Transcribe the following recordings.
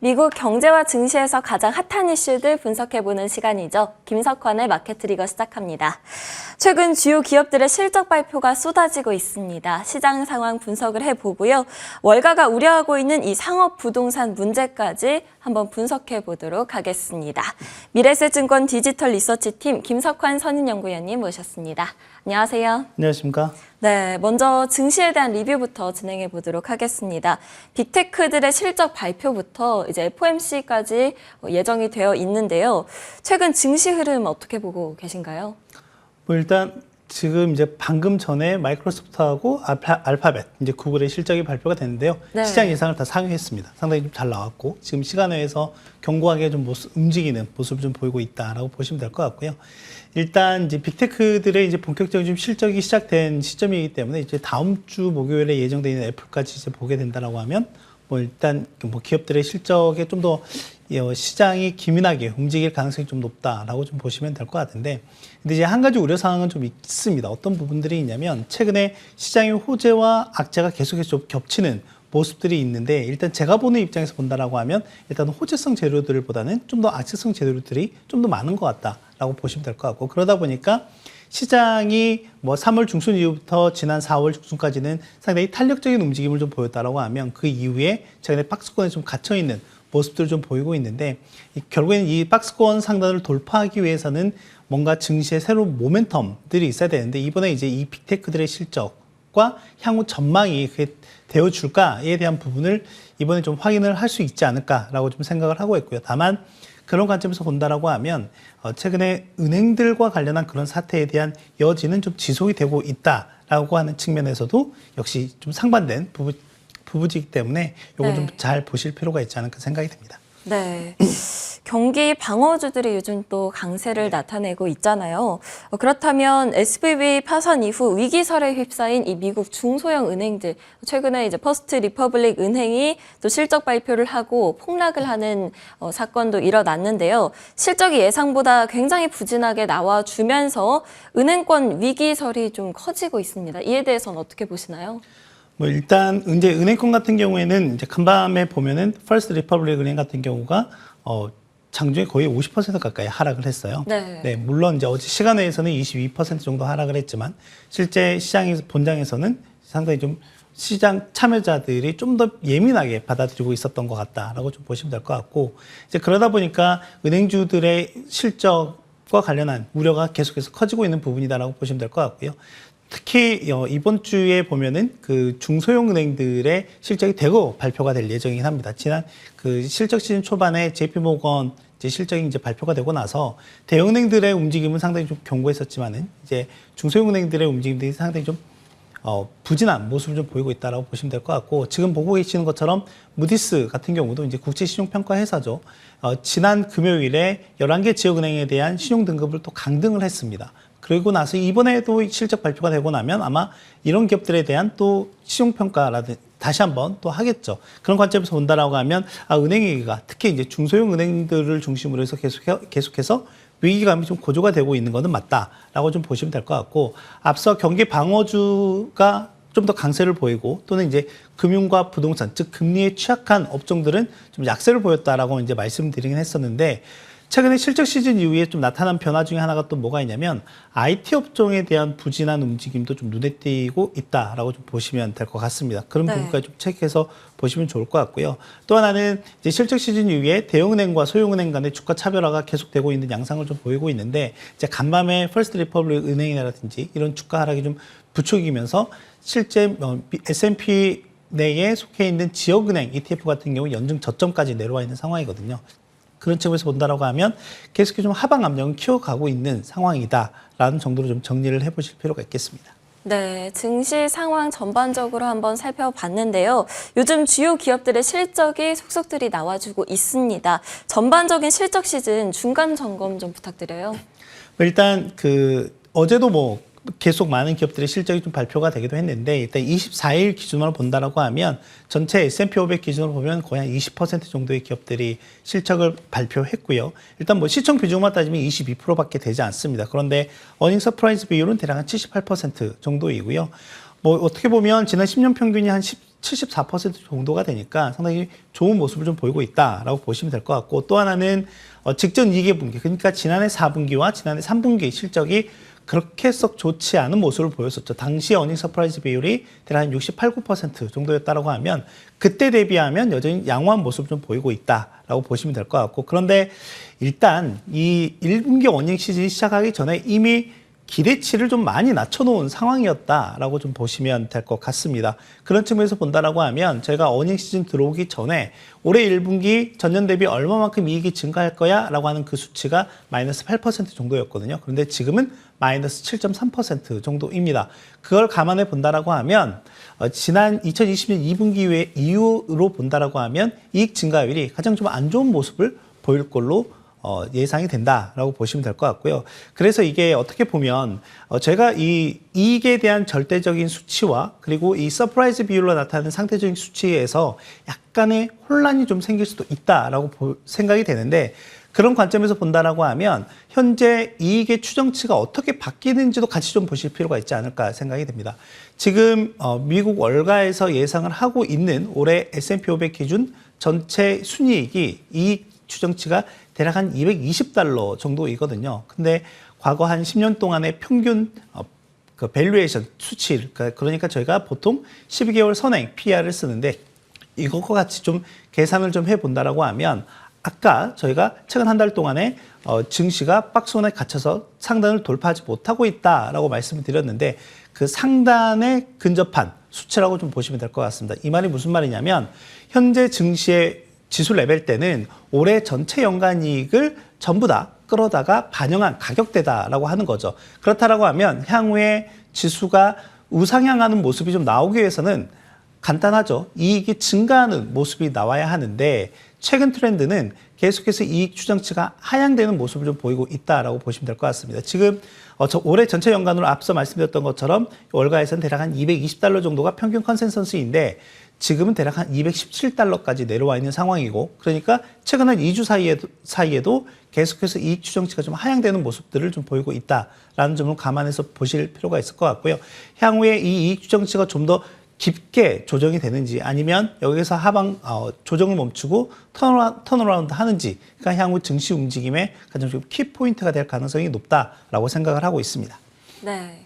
미국 경제와 증시에서 가장 핫한 이슈들 분석해보는 시간이죠. 김석환의 마켓트리거 시작합니다. 최근 주요 기업들의 실적 발표가 쏟아지고 있습니다. 시장 상황 분석을 해보고요. 월가가 우려하고 있는 이 상업 부동산 문제까지 한번 분석해보도록 하겠습니다. 미래에셋증권 디지털 리서치팀 김석환 선임연구위원님 모셨습니다. 안녕하세요. 안녕하십니까? 네, 먼저 증시에 대한 리뷰부터 진행해 보도록 하겠습니다. 빅테크들의 실적 발표부터 이제 FOMC까지 예정이 되어 있는데요. 최근 증시 흐름 어떻게 보고 계신가요? 일단 지금 이제 방금 전에 마이크로소프트하고 알파벳, 이제 구글의 실적이 발표가 됐는데요. 네. 시장 예상을 다 상회했습니다. 상당히 좀 잘 나왔고 지금 시간외에서 견고하게 좀 움직이는 모습을 좀 보이고 있다라고 보시면 될 것 같고요. 일단 이제 빅테크들의 이제 본격적인 좀 실적이 시작된 시점이기 때문에 이제 다음 주 목요일에 예정되어 있는 애플까지 이제 보게 된다라고 하면 일단 기업들의 실적에 좀 더 시장이 기민하게 움직일 가능성이 좀 높다라고 좀 보시면 될 것 같은데, 근데 이제 한 가지 우려 사항은 좀 있습니다. 어떤 부분들이 있냐면 최근에 시장의 호재와 악재가 계속해서 좀 겹치는 모습들이 있는데, 일단 제가 보는 입장에서 본다라고 하면 일단 호재성 재료들보다는 좀 더 악재성 재료들이 좀 더 많은 것 같다라고 보시면 될 것 같고, 그러다 보니까 시장이 3월 중순 이후부터 지난 4월 중순까지는 상당히 탄력적인 움직임을 좀 보였다라고 하면 그 이후에 최근에 박스권에 좀 갇혀 있는 모습들을 좀 보이고 있는데, 결국에는 이 박스권 상단을 돌파하기 위해서는 뭔가 증시에 새로운 모멘텀들이 있어야 되는데, 이번에 이제 이 빅테크들의 실적과 향후 전망이 그게 되어줄까에 대한 부분을 이번에 좀 확인을 할 수 있지 않을까라고 좀 생각을 하고 있고요. 다만 그런 관점에서 본다라고 하면 최근에 은행들과 관련한 그런 사태에 대한 여지는 좀 지속이 되고 있다라고 하는 측면에서도 역시 좀 상반된 부분이기 때문에 이건 좀 잘 보실 필요가 있지 않을까 생각이 듭니다. 네. 경기 방어주들이 요즘 또 강세를 나타내고 있잖아요. 그렇다면 SVB 파산 이후 위기설에 휩싸인 이 미국 중소형 은행들, 최근에 이제 퍼스트 리퍼블릭 은행이 또 실적 발표를 하고 폭락을 하는 사건도 일어났는데요. 실적이 예상보다 굉장히 부진하게 나와주면서 은행권 위기설이 좀 커지고 있습니다. 이에 대해서는 어떻게 보시나요? 일단 이제 은행권 같은 경우에는 이제 간밤에 보면은 퍼스트 리퍼블릭 은행 같은 경우가 장중에 거의 50% 가까이 하락을 했어요. 네. 물론 이제 어제 시간외에서는 22% 정도 하락을 했지만 실제 시장에서 본장에서는 상당히 좀 시장 참여자들이 좀 더 예민하게 받아들이고 있었던 것 같다라고 좀 보시면 될 것 같고, 이제 그러다 보니까 은행주들의 실적과 관련한 우려가 계속해서 커지고 있는 부분이다라고 보시면 될 것 같고요. 특히 이번 주에 보면은 그 중소형 은행들의 실적이 대거 발표가 될 예정이긴 합니다. 지난 그 실적 시즌 초반에 JP모건 이제 실적이 이제 발표가 되고 나서 대형은행들의 움직임은 상당히 좀 견고했었지만은 이제 중소형 은행들의 움직임들이 상당히 좀 부진한 모습을 좀 보이고 있다라고 보시면 될 것 같고, 지금 보고 계시는 것처럼 무디스 같은 경우도 이제 국제 신용평가 회사죠. 지난 금요일에 11개 지역은행에 대한 신용 등급을 또 강등을 했습니다. 그리고 나서 이번에도 실적 발표가 되고 나면 아마 이런 기업들에 대한 또 신용평가라든지 다시 한번 또 하겠죠. 그런 관점에서 본다라고 하면 은행위기가 특히 이제 중소형 은행들을 중심으로 해서 계속해서 위기감이 좀 고조가 되고 있는 것은 맞다라고 좀 보시면 될 것 같고, 앞서 경기 방어주가 좀 더 강세를 보이고 또는 이제 금융과 부동산, 즉 금리에 취약한 업종들은 좀 약세를 보였다라고 이제 말씀드리긴 했었는데, 최근에 실적 시즌 이후에 좀 나타난 변화 중에 하나가 또 뭐가 있냐면 IT 업종에 대한 부진한 움직임도 좀 눈에 띄고 있다라고 좀 보시면 될 것 같습니다. 그런 부분까지 좀 체크해서 보시면 좋을 것 같고요. 또 하나는 이제 실적 시즌 이후에 대형은행과 소형은행 간의 주가 차별화가 계속되고 있는 양상을 좀 보이고 있는데, 이제 간밤에 퍼스트 리퍼블릭 은행이라든지 이런 주가 하락이 좀 부추기면서 실제 S&P 내에 속해 있는 지역은행 ETF 같은 경우 연중 저점까지 내려와 있는 상황이거든요. 그런 측면에서 본다라고 하면 계속해서 좀 하방 압력을 키워가고 있는 상황이다라는 정도로 좀 정리를 해보실 필요가 있겠습니다. 네, 증시 상황 전반적으로 한번 살펴봤는데요. 요즘 주요 기업들의 실적이 속속들이 나와주고 있습니다. 전반적인 실적 시즌 중간 점검 좀 부탁드려요. 일단 어제도 계속 많은 기업들의 실적이 좀 발표가 되기도 했는데, 일단 24일 기준으로 본다라고 하면 전체 S&P 500 기준으로 보면 거의 한 20% 정도의 기업들이 실적을 발표했고요. 일단 시총 비중만 따지면 22%밖에 되지 않습니다. 그런데 어닝 서프라이즈 비율은 대략 한 78% 정도이고요. 어떻게 보면 지난 10년 평균이 한 74% 정도가 되니까 상당히 좋은 모습을 좀 보이고 있다라고 보시면 될 것 같고, 또 하나는 직전 2개분기, 그러니까 지난해 4분기와 지난해 3분기 실적이 그렇게 썩 좋지 않은 모습을 보였었죠. 당시 어닝 서프라이즈 비율이 대략 한 68, 9% 정도였다라고 하면 그때 대비하면 여전히 양호한 모습을 좀 보이고 있다라고 보시면 될 것 같고, 그런데 일단 이 1분기 어닝 시즌이 시작하기 전에 이미 기대치를 좀 많이 낮춰놓은 상황이었다라고 좀 보시면 될 것 같습니다. 그런 측면에서 본다라고 하면 저희가 어닝 시즌 들어오기 전에 올해 1분기 전년 대비 얼마만큼 이익이 증가할 거야 라고 하는 그 수치가 마이너스 8% 정도였거든요. 그런데 지금은 마이너스 7.3% 정도입니다. 그걸 감안해 본다라고 하면 지난 2020년 2분기 이후로 본다라고 하면 이익 증가율이 가장 좀 안 좋은 모습을 보일 걸로 예상이 된다라고 보시면 될 것 같고요. 그래서 이게 어떻게 보면 제가 이 이익에 대한 절대적인 수치와 그리고 이 서프라이즈 비율로 나타나는 상대적인 수치에서 약간의 혼란이 좀 생길 수도 있다라고 생각이 되는데, 그런 관점에서 본다라고 하면 현재 이익의 추정치가 어떻게 바뀌는지도 같이 좀 보실 필요가 있지 않을까 생각이 됩니다. 지금 미국 월가에서 예상을 하고 있는 올해 S&P 500 기준 전체 순이익이 이익 추정치가 대략 한 220달러 정도이거든요. 근데 과거 한 10년 동안의 평균 그 밸류에이션 수치, 그러니까 저희가 보통 12개월 선행 PR을 쓰는데 이것과 같이 좀 계산을 좀 해본다라고 하면, 아까 저희가 최근 한 달 동안에 증시가 박스권에 갇혀서 상단을 돌파하지 못하고 있다라고 말씀을 드렸는데 그 상단에 근접한 수치라고 좀 보시면 될 것 같습니다. 이 말이 무슨 말이냐면 현재 증시의 지수 레벨 때는 올해 전체 연간 이익을 전부 다 끌어다가 반영한 가격대다라고 하는 거죠. 그렇다라고 하면 향후에 지수가 우상향하는 모습이 좀 나오기 위해서는 간단하죠. 이익이 증가하는 모습이 나와야 하는데 최근 트렌드는 계속해서 이익 추정치가 하향되는 모습을 좀 보이고 있다라고 보시면 될 것 같습니다. 지금 올해 전체 연간으로 앞서 말씀드렸던 것처럼 월가에서는 대략 한 220달러 정도가 평균 컨센서스인데 지금은 대략 한 217달러까지 내려와 있는 상황이고, 그러니까 최근 한 2주 사이에도 계속해서 이익 추정치가 좀 하향되는 모습들을 좀 보이고 있다라는 점을 감안해서 보실 필요가 있을 것 같고요. 향후에 이 이익 추정치가 좀 더 깊게 조정이 되는지 아니면 여기서 하방 조정을 멈추고 턴어라운드 하는지, 그러니까 향후 증시 움직임의 가장 좀 키포인트가 될 가능성이 높다라고 생각을 하고 있습니다. 네.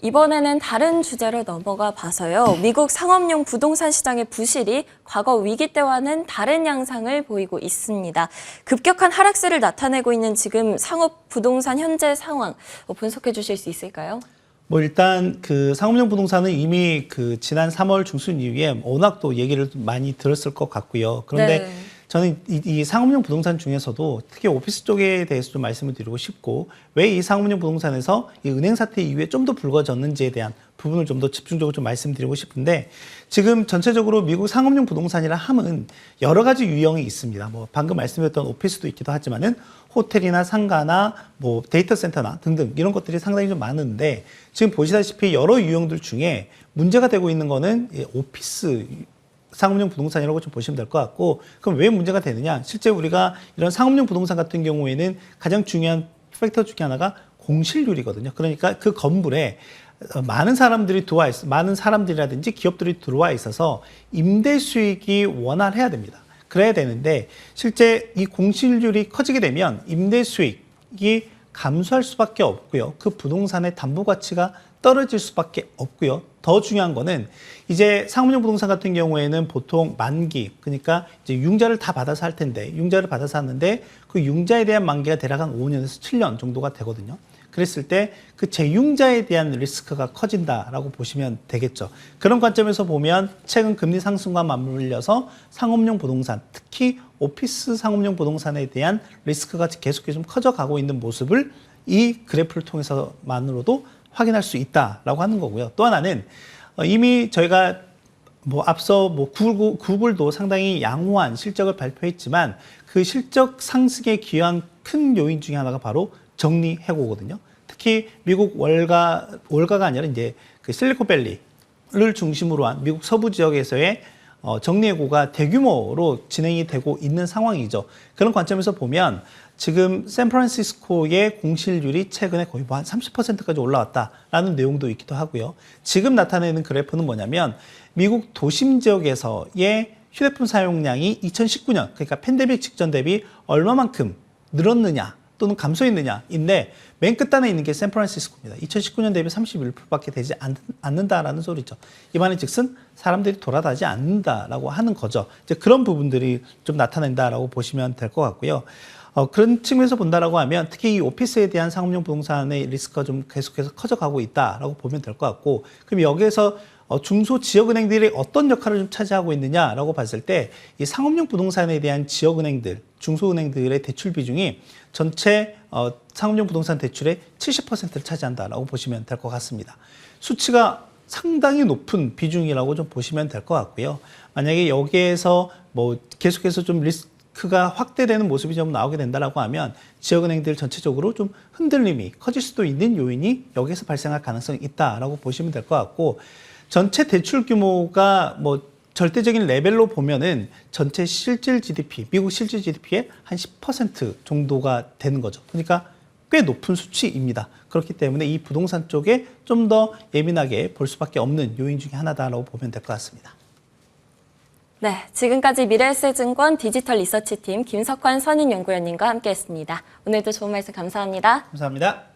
이번에는 다른 주제로 넘어가 봐서요. 미국 상업용 부동산 시장의 부실이 과거 위기 때와는 다른 양상을 보이고 있습니다. 급격한 하락세를 나타내고 있는 지금 상업 부동산 현재 상황 분석해 주실 수 있을까요? 일단 그 상업용 부동산은 이미 그 지난 3월 중순 이후에 워낙 또 얘기를 많이 들었을 것 같고요. 그런데 네. 저는 이 상업용 부동산 중에서도 특히 오피스 쪽에 대해서 좀 말씀을 드리고 싶고, 왜 이 상업용 부동산에서 이 은행 사태 이후에 좀 더 불거졌는지에 대한 부분을 좀 더 집중적으로 좀 말씀드리고 싶은데, 지금 전체적으로 미국 상업용 부동산이라 함은 여러 가지 유형이 있습니다. 방금 말씀드렸던 오피스도 있기도 하지만은 호텔이나 상가나 데이터 센터나 등등 이런 것들이 상당히 좀 많은데, 지금 보시다시피 여러 유형들 중에 문제가 되고 있는 거는 오피스 상업용 부동산이라고 좀 보시면 될 것 같고, 그럼 왜 문제가 되느냐? 실제 우리가 이런 상업용 부동산 같은 경우에는 가장 중요한 팩터 중에 하나가 공실률이거든요. 그러니까 그 건물에 많은 사람들이라든지 기업들이 들어와 있어서 임대 수익이 원활해야 됩니다. 그래야 되는데 실제 이 공실률이 커지게 되면 임대 수익이 감소할 수밖에 없고요. 그 부동산의 담보 가치가 떨어질 수밖에 없고요. 더 중요한 거는 이제 상업용 부동산 같은 경우에는 보통 만기, 그러니까 이제 융자를 다 받아서 할 텐데, 융자를 받아서 하는데 그 융자에 대한 만기가 대략 한 5년에서 7년 정도가 되거든요. 그랬을 때 그 재융자에 대한 리스크가 커진다라고 보시면 되겠죠. 그런 관점에서 보면 최근 금리 상승과 맞물려서 상업용 부동산, 특히 오피스 상업용 부동산에 대한 리스크가 계속해서 좀 커져가고 있는 모습을 이 그래프를 통해서만으로도 확인할 수 있다라고 하는 거고요. 또 하나는 이미 저희가 앞서 구글도 상당히 양호한 실적을 발표했지만 그 실적 상승에 기여한 큰 요인 중에 하나가 바로 정리 해고거든요. 특히 미국 월가가 아니라 이제 그 실리콘밸리를 중심으로 한 미국 서부 지역에서의 정리해고가 대규모로 진행이 되고 있는 상황이죠. 그런 관점에서 보면 지금 샌프란시스코의 공실률이 최근에 거의 한 30%까지 올라왔다라는 내용도 있기도 하고요. 지금 나타내는 그래프는 뭐냐면 미국 도심 지역에서의 휴대폰 사용량이 2019년, 그러니까 팬데믹 직전 대비 얼마만큼 늘었느냐 또는 감소했느냐인데 맨 끝단에 있는 게 샌프란시스코입니다. 2019년 대비 31%밖에 되지 않는다라는 소리죠. 이 말인 즉슨 사람들이 돌아다니지 않는다라고 하는 거죠. 이제 그런 부분들이 좀 나타낸다라고 보시면 될 것 같고요. 그런 측면에서 본다라고 하면 특히 이 오피스에 대한 상업용 부동산의 리스크가 좀 계속해서 커져가고 있다라고 보면 될 것 같고, 그럼 여기에서 중소 지역은행들이 어떤 역할을 좀 차지하고 있느냐라고 봤을 때 이 상업용 부동산에 대한 지역은행들, 중소은행들의 대출 비중이 전체 상업용 부동산 대출의 70%를 차지한다라고 보시면 될 것 같습니다. 수치가 상당히 높은 비중이라고 좀 보시면 될 것 같고요. 만약에 여기에서 뭐 계속해서 좀 리스크가 확대되는 모습이 좀 나오게 된다라고 하면 지역은행들 전체적으로 좀 흔들림이 커질 수도 있는 요인이 여기에서 발생할 가능성이 있다라고 보시면 될 것 같고, 전체 대출 규모가 뭐 절대적인 레벨로 보면은 전체 실질 GDP, 미국 실질 GDP의 한 10% 정도가 되는 거죠. 그러니까 꽤 높은 수치입니다. 그렇기 때문에 이 부동산 쪽에 좀 더 예민하게 볼 수밖에 없는 요인 중에 하나다라고 보면 될 것 같습니다. 네, 지금까지 미래에셋증권 디지털 리서치팀 김석환 선임연구원님과 함께했습니다. 오늘도 좋은 말씀 감사합니다. 감사합니다.